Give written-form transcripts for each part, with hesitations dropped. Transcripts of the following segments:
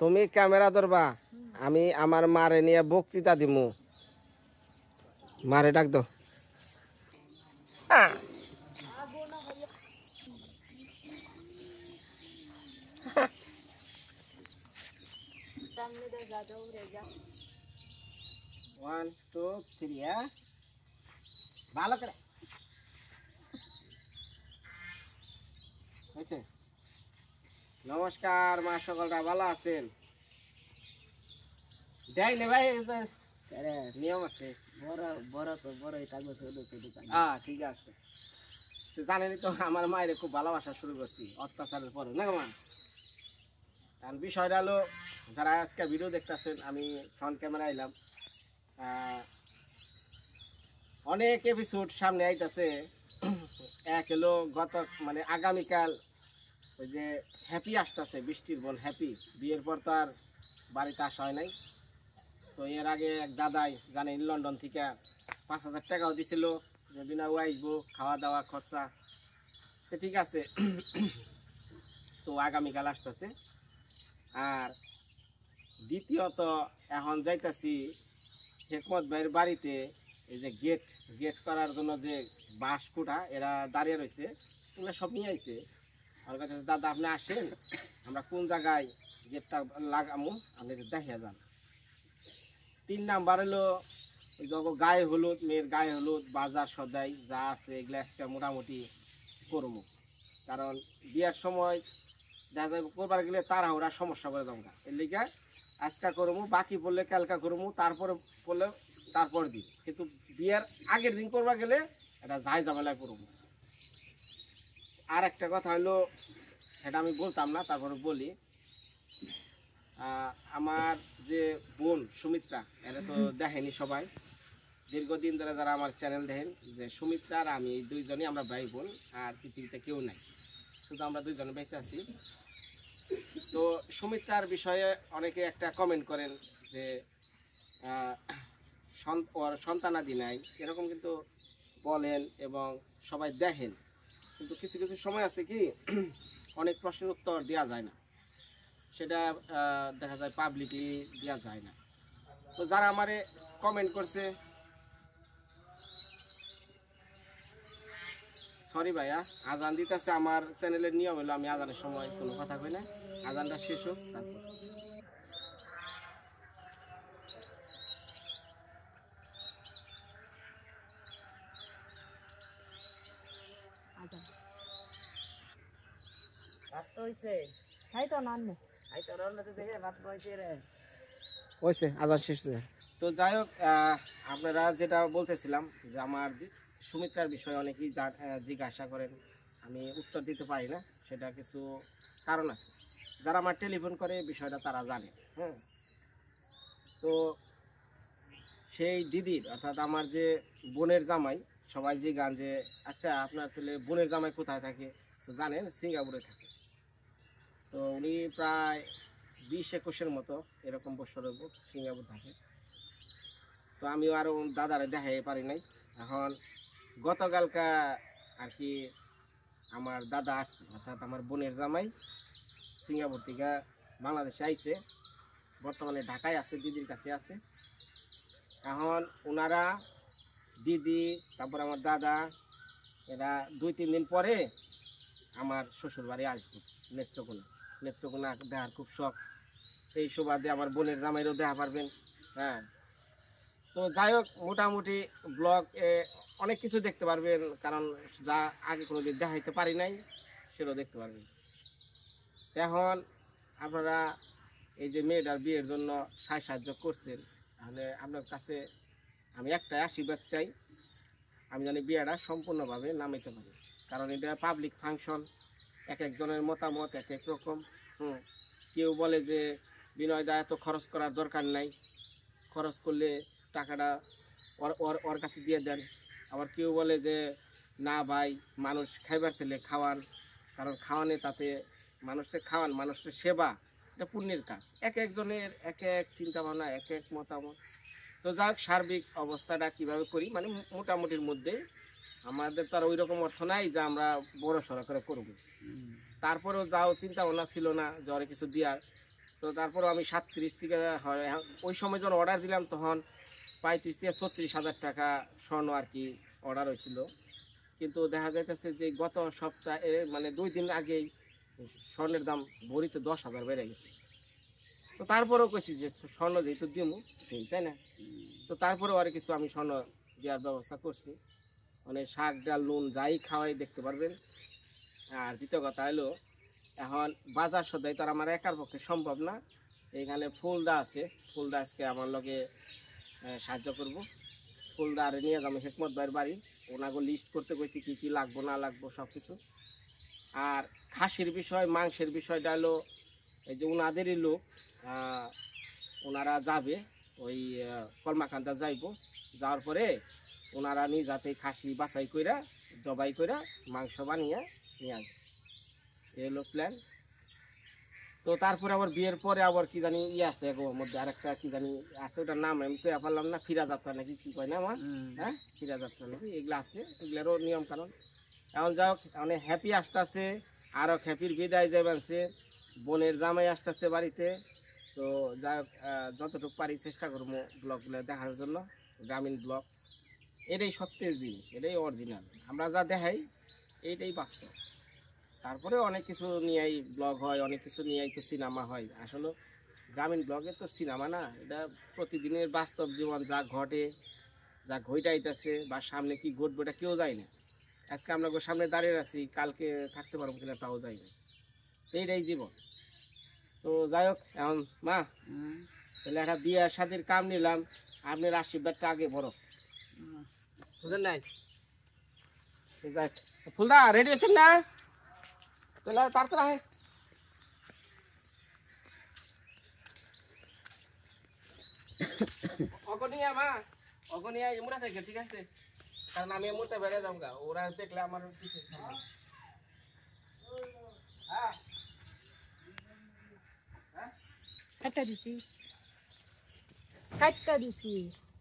তুমি ক্যামেরা ধরবা, আমি আমার মারে নিয়ে বক্তৃতা দিমু। মারে ডাক দাও। ওয়ান টু থ্রি, ভালো করে হয়েছে। নমস্কার মা, সকলরা ভালো আছেন? দেখ নে ভাই, নিয়ম আছে। ঠিক আছে, জানেনি তো আমার মায়ের খুব ভালোবাসা শুরু করছি অত্যাচারের পরে, না মা? কারণ বিষয়টা হলো, যারা আজকে ভিডিও দেখতেছেন, আমি ফ্রন্ট ক্যামেরা আইলাম, অনেক এপিসোড সামনে আইতাছে। এক হলো গত মানে আগামীকাল ওই যে হ্যাপি আসতেছে, বৃষ্টির বোন হ্যাপি, বিয়ের পর তার বাড়িতে আসা হয় নাই। তো এর আগে এক দাদাই জানেন লন্ডন থেকে 5,000 টাকাও দিছিল যে বিনা ও আসবো, খাওয়া দাওয়া খরচা। তো ঠিক আছে, তো আগামীকাল আসতেছে। আর দ্বিতীয়ত এখন যাইতাছি হেকমত ভাইয়ের বাড়িতে, এই যে গেট করার জন্য যে বাঁশ কুটা এরা দাঁড়িয়ে রয়েছে, এগুলো সব নিয়ে আইছে। আমার কাছে দাদা আপনি আসেন, আমরা কোন জায়গায় গেটটা লাগামু আপনি দেখিয়ে যান। 3 নাম্বার হলো ওই যে গায়ে হলুদ, মেয়ের গায়ে হলুদ, বাজার সদাই যা আছে এগুলো আজকে মোটামুটি করবো। কারণ বিয়ার সময় যা যা করবার গেলে তাড়াহুড়া সমস্যা করে দরকার, এর লিগে আজকা করবো, বাকি পড়লে কালকা করবো, তারপরে পড়লে তারপর দিন। কিন্তু বিয়ের আগের দিন করবা গেলে এটা যাই ঝামেলায় করবো। আর একটা কথা হলো, এটা আমি বলতাম না, তারপরে বলি। আমার যে বোন সুমিত্রা, এটা তো দেখেনি সবাই, দীর্ঘদিন ধরে যারা আমার চ্যানেল দেখেন, যে সুমিত্রা আর আমি এই দুইজনই আমরা ভাই বোন, আর পৃথিবীতে কেউ নাই, শুধু আমরা দুইজনে বেঁচে আছি। তো সুমিত্রার বিষয়ে অনেকে একটা কমেন্ট করেন যে ওর সন্তানাদি নাই, এরকম কিন্তু বলেন এবং সবাই দেখেন। কিন্তু কিছু কিছু সময় আছে কি, অনেক প্রশ্নের উত্তর দেওয়া যায় না, সেটা দেখা যায় পাবলিকলি দেওয়া যায় না। তো যারা আমারে কমেন্ট করছে, সরি ভাইয়া, আজান দিতেছে। আমার চ্যানেলের নিয়ম হলো আমি আজানের সময় কোনো কথা কই না, আজানটা শেষ হোক তারপর। আজান শেষ। তো যাই হোক, আপনারা যেটা বলতেছিলাম যে আমার সুমিত্রার বিষয়ে অনেকেই জিজ্ঞাসা করেন, আমি উত্তর দিতে পারি না, সেটা কিছু কারণ আছে। যারা আমার টেলিফোন করে বিষয়টা তারা জানে। হ্যাঁ, তো সেই দিদির অর্থাৎ আমার যে বোনের জামাই, সবাই যে গান যে আচ্ছা আপনার তাহলে বোনের জামাই কোথায় থাকে, তো জানেন সিঙ্গাপুরে থাকে। তো উনি প্রায় 20-21 মতো এরকম বছর সিঙ্গাপুর থাকে। তো আমিও আরও দাদারে দেখাই পারি নাই। এখন গতকালকা আর কি আমার দাদা আসছে, অর্থাৎ আমার বোনের জামাই সিঙ্গাপুর থেকে বাংলাদেশে আইছে, বর্তমানে ঢাকায় আছে, দিদির কাছে আছে। এখন ওনারা দিদি, তারপর আমার দাদা, এরা 2-3 দিন পরে আমার শ্বশুর বাড়ি আসবো নেত্রকোনা দেখার খুব শখ। এই সুবাদে আমার বোনের জামাইরও দেখা পারবেন। হ্যাঁ, তো যাই হোক, মোটামুটি ব্লগ অনেক কিছু দেখতে পারবেন, কারণ যা আগে কোনোদিন দেখাইতে পারি নাই সেটাও দেখতে পারবেন। এখন আপনারা এই যে মেয়েটার বিয়ের জন্য সাহায্য করছেন, তাহলে আপনার কাছে আমি একটাই আশীর্বাদ চাই, আমি জানি বিয়েটা সম্পূর্ণভাবে নামাইতে পারি। কারণ এটা পাবলিক ফাংশন, এক একজনের মতামত এক এক রকম। কেউ বলে যে বিনয় দা এত খরচ করার দরকার নাই, খরচ করলে টাকাটা ওর কাছে দিয়ে দেন। আবার কেউ বলে যে না ভাই, মানুষ খাইবার ছেলে খাওয়ান, কারণ খাওয়ানে তাতে মানুষকে খাওয়ান, মানুষের সেবা, এটা পুণ্যের কাজ। এক একজনের এক এক চিন্তা ভাবনা, এক এক মতামত। তো যাক, সার্বিক অবস্থাটা কিভাবে করি মানে মোটামুটির মধ্যে আমাদের তো আর ওই রকম অর্থ নাই যে আমরা বড় সড়ো করে করবো। তারপরেও যাও চিন্তা ভাবনা ছিল না জ্বরে কিছু দেওয়ার। তো তারপরেও আমি 37 থেকে হয় ওই সময় যখন অর্ডার দিলাম তখন 35 থেকে 36,000 টাকা স্বর্ণ আর কি অর্ডার হয়েছিল। কিন্তু দেখা যাইতেছে যে গত সপ্তাহে মানে 2 দিন আগেই স্বর্ণের দাম ভরিতে 10,000 বেড়ে গেছে। তো তারপরেও কইছি যে স্বর্ণ যেহেতু দিমু তাই না, তো তারপরেও আর কিছু আমি স্বর্ণ দেওয়ার ব্যবস্থা করছি। মানে শাক ডাল নুন যাই খাওয়াই দেখতে পারবেন। আর দ্বিতীয় কথা হলো এখন বাজার সদাই তো আর আমার একার পক্ষে সম্ভব না। এখানে ফুলদা আছে, ফুলদা আজকে আমার লগে সাহায্য করব। ফুলদা আর নিয়ে যাবো হেকমত ভাইয়ের বাড়ি, ওনাকে লিস্ট করতে কইছি কী কী লাগবো না লাগবো সব কিছু। আর খাসির বিষয় মাংসের বিষয়টা হলো এই যে ওনাদেরই লোক, ওনারা যাবে ওই কলমাকান্দা যাইব, যাওয়ার পরে ওনারা যাতে খাসি বাছাই কইরা জবাই কইরা মাংস বানিয়ে নিয়ে আসবে, এই হলো প্ল্যান। তো তারপরে আবার বিয়ের পরে আবার কি জানি আছে ওর মধ্যে আরেকটা কি জানি আছে, ওটার নাম আমি তো পারলাম না, ফিরা যাত্রা নাকি কি কয় না আমার, হ্যাঁ ফিরা যাত্রা নাকি এগুলো আছে, এগুলোরও নিয়ম কানুন। এখন যাও মানে হ্যাপি আসতেছে, আরও হ্যাপির বিদায় যাইবানছে, বোনের জামাই আসতেছে বাড়িতে। তো যা যতটুকু পারি চেষ্টা করবো ব্লগগুলো দেখার জন্য, গ্রামীণ ব্লগ এটাই সত্যের জিনিস, এটাই অরিজিনাল, আমরা যা দেখাই এইটাই বাস্তব। তারপরে অনেক কিছু নিয়েই ব্লগ হয়, অনেক কিছু নিয়েই তো সিনেমা হয়। আসলে গ্রামীণ ব্লগে তো সিনেমা না, এটা প্রতিদিনের বাস্তব জীবন যা ঘটে, যা ঘটাইতেছে বা সামনে কি ঘটবে এটা কেউ যায় না। আজকে আমরা সামনে দাঁড়িয়ে আছি, কালকে থাকতে পারবো কিনা তাও যায় না, এইটাই জীবন। তো যাই হোক এখন মা তাহলে একটা বিয়ে শাদির কাম নিলাম, আপনার আশীর্বাদটা আগে বড় বুঝলেন নাই। ফুলদা রেডি আছেন না? তাহলে তাড়াতাড়ি অগনিয়া মা, অগনিয়া এমরা থেকে ঠিক আছে, কারণ আমি এমরতে বেড়ে যাবো গা, ওরা দেখলে আমার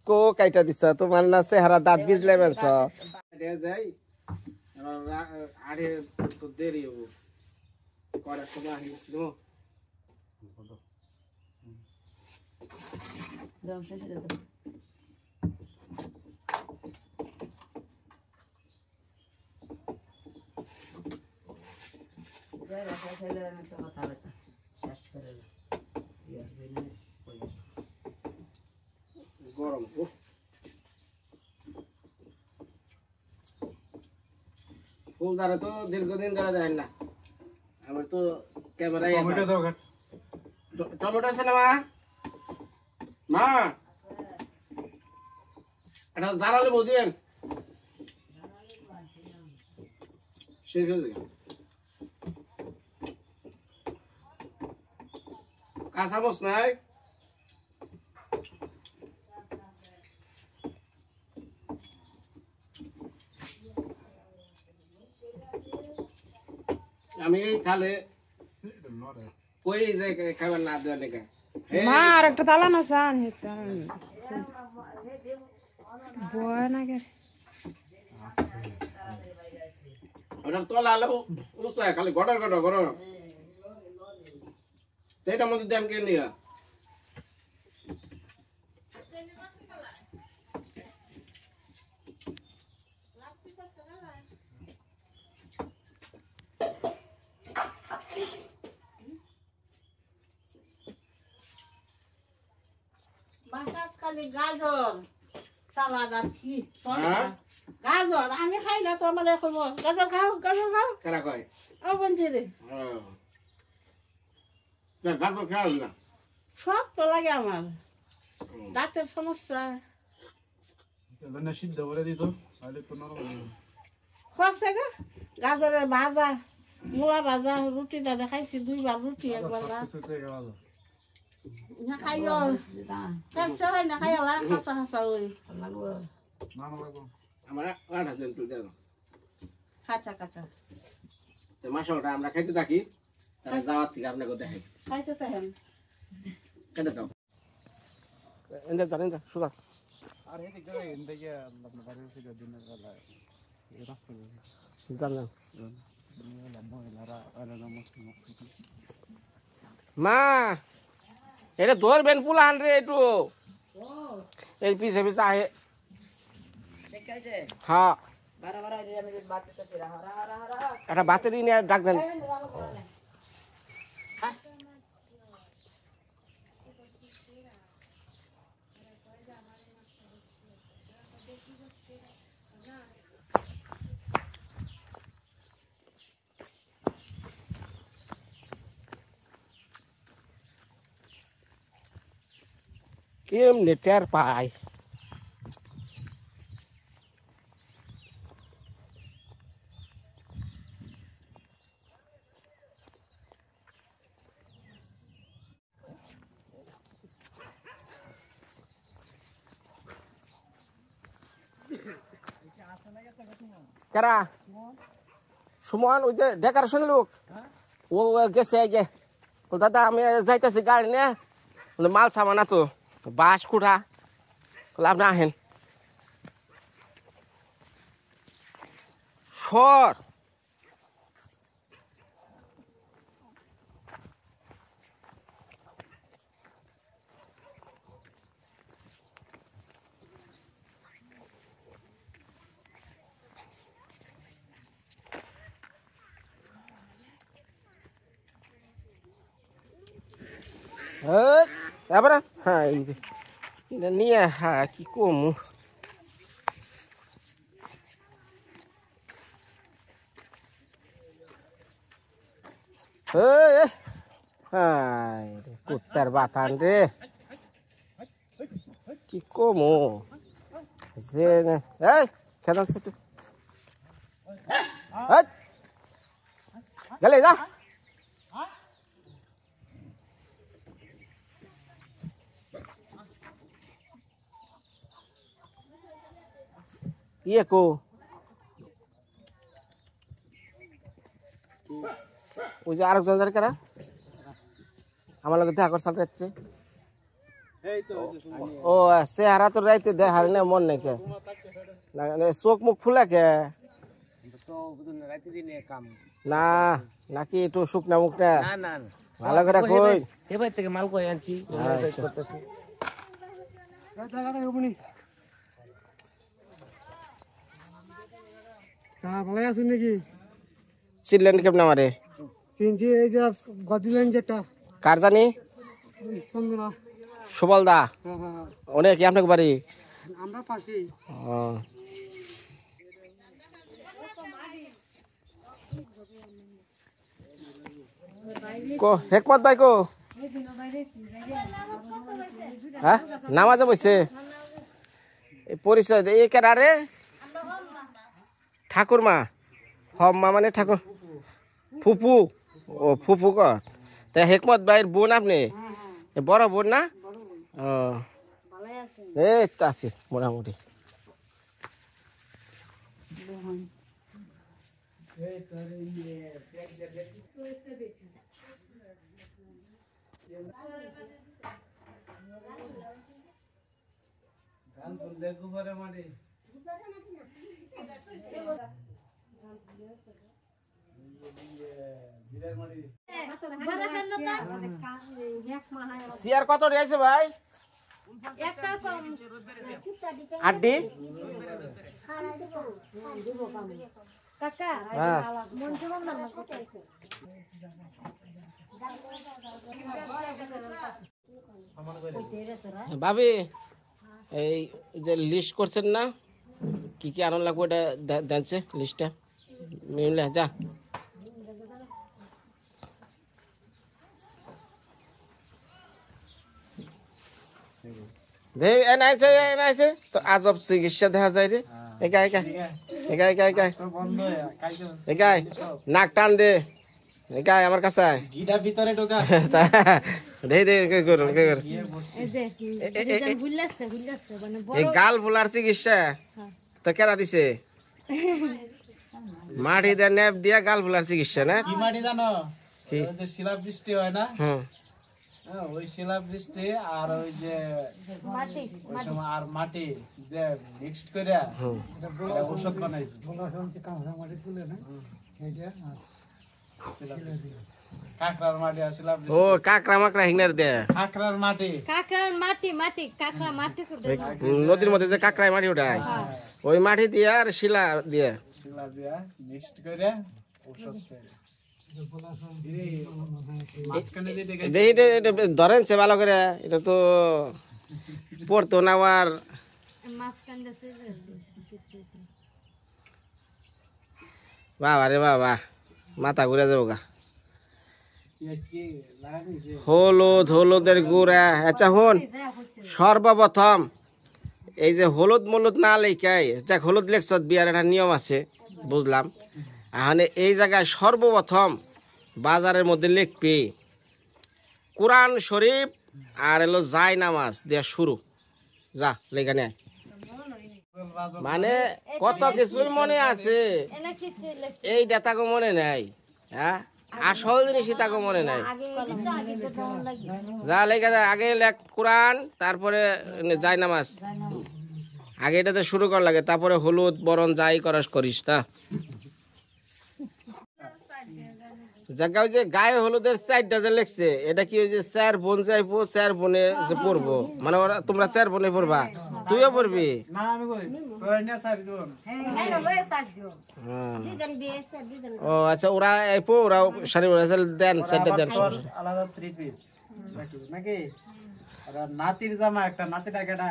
কো কাইটা দিছ তোমার না চেহারা দাঁত বিজলে বেলছ যাই আরে তো দেরি হবো করার সময় আসছিল। গরম ফুলদারে তো দীর্ঘদিন ধরে দেখেন না, আমার তো ক্যামেরায় টমেটো আছে না মা? মা এটা জানালে বৌদিন শেষ হয়ে যাবে, কাঁচা মরিচ নাই? আমি তাহলে কই যে খাবার না দেওয়া লেখা মা আর একটা তালা না চান বয় না কে ওটার তলা আলো উঁচায় খালি গড়র গড়র গড়র এটার মধ্যে দাম কে নিয়া গাজর সালাদ আর কি গাজর আমি খাই না, তোমার গাজর খাও গাজর খাও কারা কয় ও বন্ধু রে গাজর খাওয়া না সব তো লাগে আমার দাঁতের সমস্যা সিদ্ধ করে দিত গাজরের ভাজা মূলা ভাজা রুটি দাদা খাইছি, 2 বার রুটি একবার না খাইও সবাই না খাইও খাসা খাসা ওই আমার আটা দেন তো দেন কাঁচা কাঁচা মাসালটা আমরা খাইতে থাকি, তাহলে যাওয়ার থেকে আপনাকে দেখাই খাইতে থাকেন কেটে দাও এনে জানেন না সুদা আর এদিকে আপনার বাড়ির দিনের বেলায় মা এটা ধরবেন পুলান রে একটু এই পিছে পিছে আহে হ্যাঁ একটা বাতে দিন ডাক দেন কেমনে টের পায় কারা সুমন ওই যে ডেকারেশন লোক ও গেছে আগে দাদা আমি যাইতেছি গাড়ি নিয়ে মাল সামানা তো বাস কুড়া আপনি আহেন সর এবারে হ্যাঁ এই যে নিয়ে হ্যাঁ কি কমু কুত্তার বাতান রে কি কমু যে খেলা গেলে যা ইয়ে কো ওই যে আরেকজন যার কারা আমার লগে দেখা করছাল রাত্রে ও চেহারা তো রাইতে দেখাল না মন নাই কে চোখ মুখ ফুলে কে না নাকি একটু শুকনা মুখটা ভালো করে কই এবার থেকে মাল কই আনছি ভালো আছেন নাকি চিল্লেন কেমন আমারে চিনছি এই যে গদিলেন যেটা কার জানি চন্দনা সুবল দা অনেক কি আপনাকে বাড়ি আমরা পাশেই কো হেকমত ভাই কো হ্যাঁ নামাজে বসে পরিচয় এই কেডারে ঠাকুর মা হম্মা মানে ঠাকুর ফুপু ও ফুপু কর তা হেকমত ভাইয়ের বোন আপনি বড় বোন না ও এই তো আছি মোটামুটি সিয়ার কত রয়েছে ভাই আড্ডি ভাবি এই যে লিস্ট করছেন না কি কি আনন্দ লাগবে ওটা দেনছে লিস্টটা মিলে যা এনাইছে তো আজব চিকিৎসা দেখা যায় রে একা একা একা একা একা একাই নাক টান দে একাই আমার কাছে ভিতরে ঢোকা দে দে করুন এই গাল ফুলার চিকিৎসা তো কেনা দিছে মাটি দিয়ে নেপ দিয়া গাল ফুলার চিকিৎসা না কি মাটি জানো শিলা বৃষ্টি হয় না ওই শিলাবৃষ্টি আর ওই যে মাটি ওই সময় আর মাটি যে মিক্সড করে এটা ঔষধ বানাইছে কাঁকড়ার মাটি আর ও শিলাবৃষ্টি কাকড়া মাকড়া হিংনার দে কাঁকড়ার মাটি কাকড়ার মাটি কাকড়া মাটি করে নদীর মধ্যে যে কাকড়ায় মাটি ওঠায় ওই মাটি দিয়ে আর শিলা দিয়ে শিলা দিয়া মিক্সড করে ঔষধ করে মাঝখানে যে দেখে যে এটা ধরেন সে ভালো করে এটা তো পড়তো না আমার মাঝখান দেশে বাবা রে বাবা মাথা ঘুরে যাবো গা কি লাগাইছে হলুদের গুড়া আচ্ছা হন সর্বপ্রথম এই যে হলুদ মলুদ না লেখাই যাক হলুদ লেখছ বিয়ার একটা নিয়ম আছে বুঝলাম মানে এই জায়গায় সর্বপ্রথম বাজারের মধ্যে লিখবি কোরআন শরীফ আর এলো জায় নামাজ দেয়া শুরু যা লেখা নেয় মানে কত কিছুই মনে আছে এনা কিছু এই ডাটাকে মনে নাই হ্যাঁ আসল জিনিসই তাকে মনে নাই আগে তো কেমন লাগে যা লেখা যায় আগে লেখ কোরআন তারপরে যাই নামাজ আগে এটাতে শুরু করা লাগে তারপরে হলুদ বরণ যাই করাস করিস তা জায়গা ওই যে গায়ে হলুদের সাইডটা যে লিখছে এটা কি ওই যে স্যার বোন যাইবো স্যার বোনে যে পড়বো মানে ওরা তোমরা স্যার বোনে পড়বা তুইও পড়বি না আমি কই তোরা নিয়ে সাইড দিন হ্যাঁ। ও আচ্ছা ওরা আইপো ওরা শাড়ি ওরা দেন সাইডটা দেন আলাদা 3 পিস নাকি আর নাতির জামা একটা নাতিটা কেডা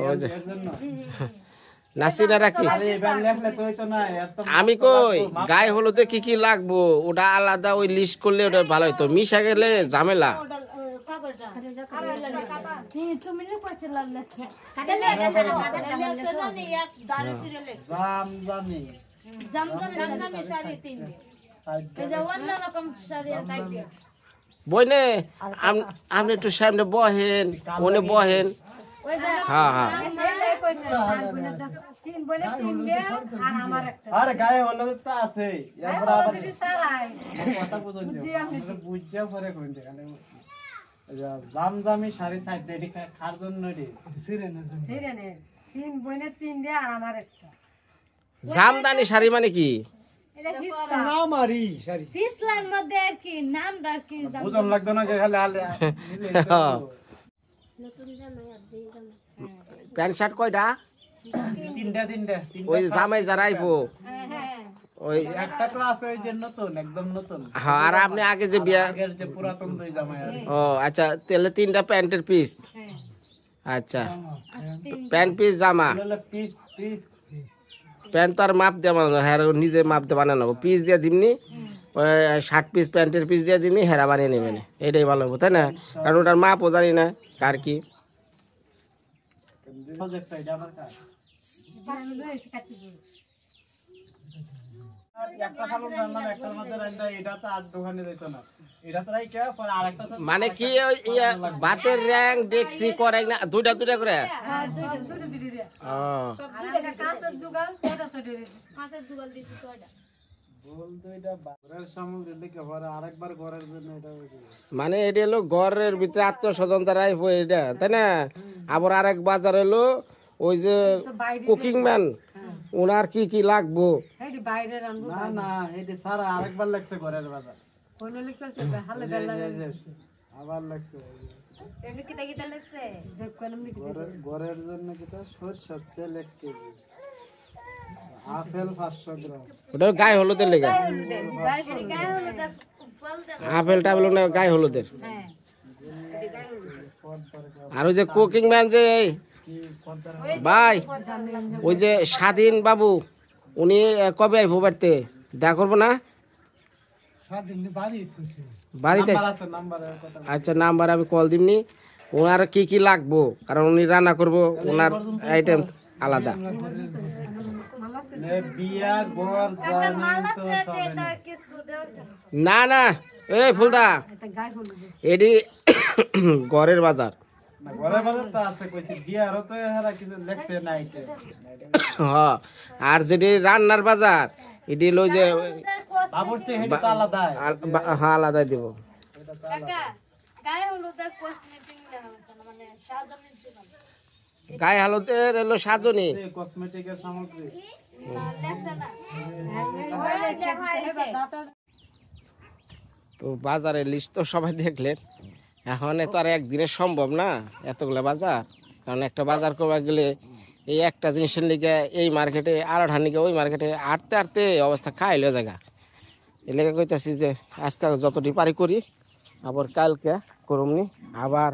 ওই যে এর জন্য নাসিনা রাখি আরে এবার লেখলে তো হইতো না এর তো আমি কই গায়ে হলুদে কি কি লাগবো ওটা আলাদা ওই লিস্ট করলে ওটা ভালো হইতো মিশা গেলে ঝামেলা তুমি না পয়সা লাগলে জামজামি শাড়ি তিন সাইড এই যে অন্যরকম শাড়ি কাইটে বইনে আপনি একটু সামনে বহেন ওনে বহেন ওই যে হ্যাঁ হ্যাঁ আরে গায়ে হলুদ তো আছে এরপর আবার কথা বুঝুন বুঝা পরে কোন জায়গা জামজামি শাড়ি সাইড রেডি খার জন্য রে জামদানি শাড়ি মানে কি ফিসলার মধ্যে আর কি নামটা আর কি বুঝন লাগতো না যে খালি হালে প্যান্ট শার্ট কয়টা তিনটা ওই জামাই যারা আইবো হ্যাঁ ওই একটা তো আছে ওই যে নতুন একদম নতুন হ্যাঁ আর আপনি আগে যে বিয়া আগের যে পুরাতন দুই জামাই আর ও আচ্ছা তাহলে 3টা প্যান্টের পিস আচ্ছা প্যান্ট পিস জামা পিস পিস প্যান্ট তো আর মাপ দিয়ে বানানো হ্যাঁ নিজে মাপ দিয়ে বানানো পিস দিয়ে দিমনি ওই 60 পিস প্যান্টের পিস দিয়ে দিমনি হেরা বানিয়ে নেবেন এটাই ভালো হবে তাই না কারণ ওটার মাপও জানি না কার কি প্রজেক্ট এটা আমার কাজ একটা সালুন রান্না একটার মধ্যে রান্না এটা তো আর দোকানে দিত না এটা তো রাই কে পরে আরেকটা তো মানে কি ওই ভাতের র্যাং ডেক্সি করে না দুইটা করে ও বল তো এটা ঘরের সামগ্রী লিখে পরে আরেকবার ঘরের জন্য এটা মানে এটা হলো ঘরের ভিতরে আত্মস্বজন যারা আইবো এটা তাই না আবার আরেক বাজার হলো ওই যে কুকিং ম্যান ওনার কি কি লাগবো না না এটা সারা আরেকবার লাগছে ঘরের বাজার আবার লাগছে ঘরের জন্য কিটা সরষের তেল 1 কেজি আপেল 500 গ্রাম ওটা গায়ে হলুদের লেগে আপেল টাপেল না গায়ে হলুদের আর ওই যে কুকিং ম্যান যে ভাই ওই যে স্বাধীন বাবু উনি কবে আইবো বাড়িতে দেখা করবো না বাড়িতে নাম্বারের কথা আচ্ছা নাম্বার আমি কল দিমনি ওনার কি কি লাগবো কারণ উনি রান্না করবো ওনার আইটেম আলাদা বিয়া ঘর জানি তো সব না না এই ফুলদা এডি ঘরের বাজার না ঘরের বাজার তো আছে কইছি বিয়ারও তো এরা কিছু লেখছে নাইটে হ্যাঁ আর যেটি রান্নার বাজার এটি হলো যে বাবুরচি হেডি তো আলাদা হ্যাঁ আলাদা দিব গায়ে হলুদের কসমেটিক লেখা আছে না, মানে সাজানোর জন্য গায়ে হলুদের এলো সাজনি কসমেটিকের সামগ্রী না লেখছে না। তো বাজারের লিস্ট তো সবাই দেখলেন। এখন তো আর একদিনে সম্ভব না এতগুলো বাজার, কারণ একটা বাজার করবার গেলে এই একটা জিনিসের লিগে এই মার্কেটে আরোটার লিগে ওই মার্কেটে আটতে আটতে অবস্থা খাইলো জায়গা। এই লেগে কইতাছি যে আজকে যতটি পারি করি, আবার কালকে করুমনি, আবার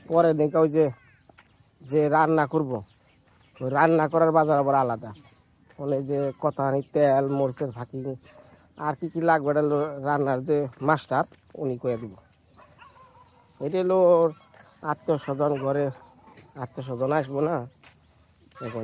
পরে দিনকে ওই যে রান্না করব, ওই রান্না করার বাজার আবার আলাদা। মানে যে কতখানি তেল মরিচের ফাঁকি আর কি কি লাগবে এটা রান্নার যে মাস্টার উনি কয়ে দিব। এটা হলো আত্মীয় স্বজন, ঘরে আত্মীয় স্বজন আসবো না এখন।